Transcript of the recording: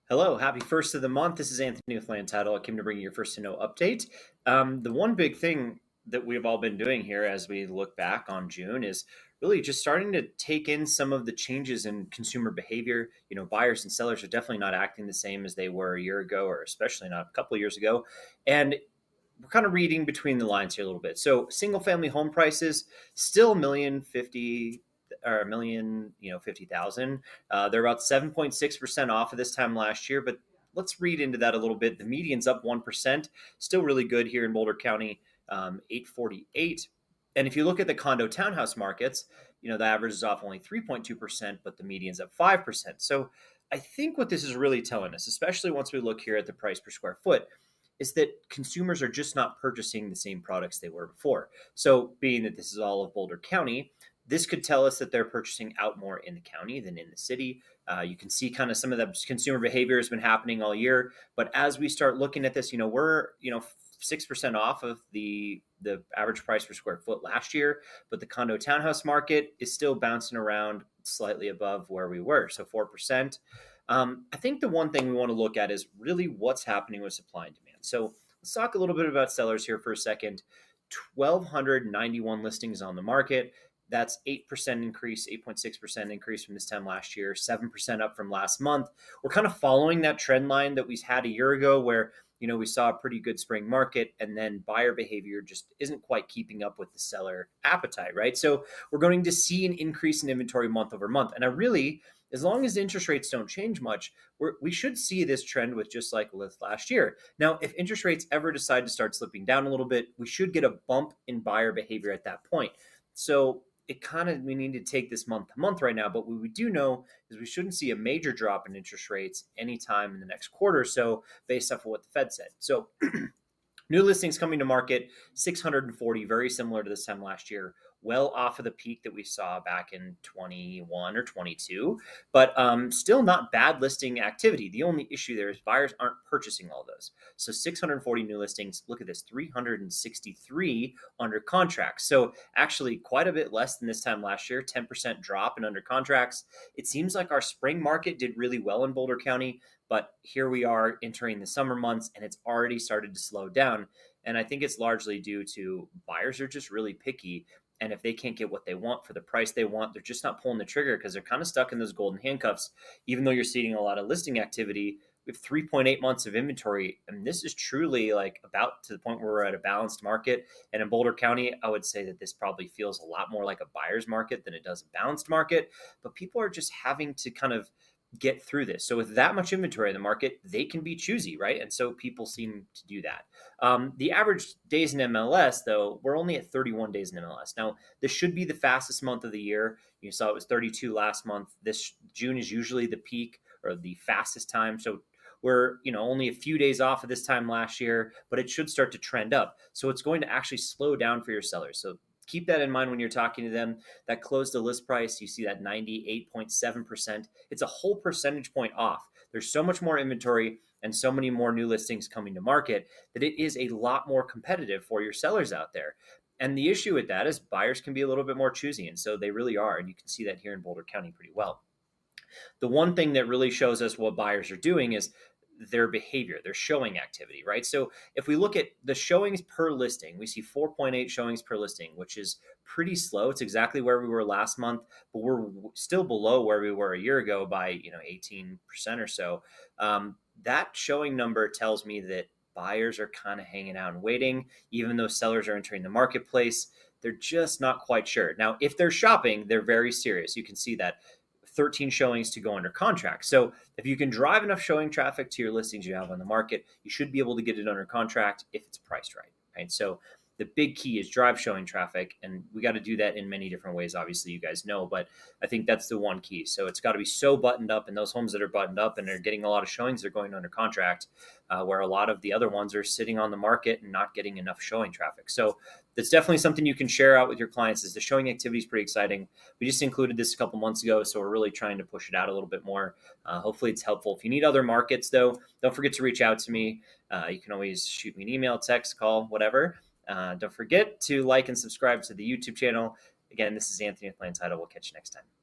Hello, happy first of the month. This is Anthony with Land Title. I came to bring you your first to know update. The one big thing that we've all been doing here as we look back on June is really just starting to take in some of the changes in consumer behavior. Buyers and sellers are definitely not acting the same as they were a year ago, or especially not a couple of years ago. And we're kind of reading between the lines here a little bit. So single family home prices still million 50 or a million, 50,000. They're about 7.6% off of this time last year, but let's read into that a little bit. The median's up 1%, still really good here in Boulder County, 848. And if you look at the condo townhouse markets, the average is off only 3.2%, but the median's up 5%. So I think what this is really telling us, especially once we look here at the price per square foot, is that consumers are just not purchasing the same products they were before. So, being that this is all of Boulder County, this could tell us that they're purchasing out more in the county than in the city. You can see kind of some of the consumer behavior has been happening all year. But as we start looking at this, we're 6% off of the average price per square foot last year, but the condo townhouse market is still bouncing around slightly above where we were, so 4%. I think the one thing we want to look at is really what's happening with supply and demand. So let's talk a little bit about sellers here for a second. 1,291 listings on the market. That's 8% increase, 8.6% increase from this time last year, 7% up from last month. We're kind of following that trend line that we had a year ago where we saw a pretty good spring market and then buyer behavior just isn't quite keeping up with the seller appetite, right? So we're going to see an increase in inventory month over month. And I really, as long as interest rates don't change much, we should see this trend with just like with last year. Now, if interest rates ever decide to start slipping down a little bit, we should get a bump in buyer behavior at that point. So we need to take this month to month right now, but what we do know is we shouldn't see a major drop in interest rates anytime in the next quarter or so based off of what the Fed said. So new listings coming to market, 640, very similar to this time last year, well off of the peak that we saw back in 21 or 22, but still not bad listing activity. The only issue there is buyers aren't purchasing all those. So 640 new listings, look at this, 363 under contract. So actually quite a bit less than this time last year, 10% drop in under contracts. It seems like our spring market did really well in Boulder County. But here we are entering the summer months and it's already started to slow down. And I think it's largely due to buyers are just really picky. And if they can't get what they want for the price they want, they're just not pulling the trigger because they're kind of stuck in those golden handcuffs. Even though you're seeing a lot of listing activity, we have 3.8 months of inventory. And this is truly like about to the point where we're at a balanced market. And in Boulder County, I would say that this probably feels a lot more like a buyer's market than it does a balanced market. But people are just having to kind of get through this. So with that much inventory in the market, they can be choosy, right? And so people seem to do that. The average days in MLS, though, we're only at 31 days in MLS. Now, this should be the fastest month of the year. You saw it was 32 last month. This June is usually the peak or the fastest time. So we're only a few days off of this time last year, but it should start to trend up. So it's going to actually slow down for your sellers. So keep that in mind when you're talking to them. That closed the list price, you see that 98.7%. It's a whole percentage point off. There's so much more inventory and so many more new listings coming to market that it is a lot more competitive for your sellers out there. And the issue with that is buyers can be a little bit more choosy. And so they really are. And you can see that here in Boulder County pretty well. The one thing that really shows us what buyers are doing is their behavior, their showing activity, right? So if we look at the showings per listing, we see 4.8 showings per listing, which is pretty slow. It's exactly where we were last month, but we're still below where we were a year ago by 18% or so. That showing number tells me that buyers are kind of hanging out and waiting, even though sellers are entering the marketplace. They're just not quite sure. Now, if they're shopping, they're very serious. You can see that 13 showings to go under contract. So if you can drive enough showing traffic to your listings you have on the market, you should be able to get it under contract if it's priced right. Right. So the big key is drive showing traffic. And we got to do that in many different ways. Obviously, you guys know, but I think that's the one key. So it's got to be so buttoned up. And those homes that are buttoned up and are getting a lot of showings, they're going under contract, where a lot of the other ones are sitting on the market and not getting enough showing traffic. So that's definitely something you can share out with your clients. Is the showing activity is pretty exciting. We just included this a couple months ago, so we're really trying to push it out a little bit more. Hopefully it's helpful. If you need other markets, though, don't forget to reach out to me. You can always shoot me an email, text, call, whatever. Don't forget to like and subscribe to the YouTube channel. Again, this is Anthony with Land Title. We'll catch you next time.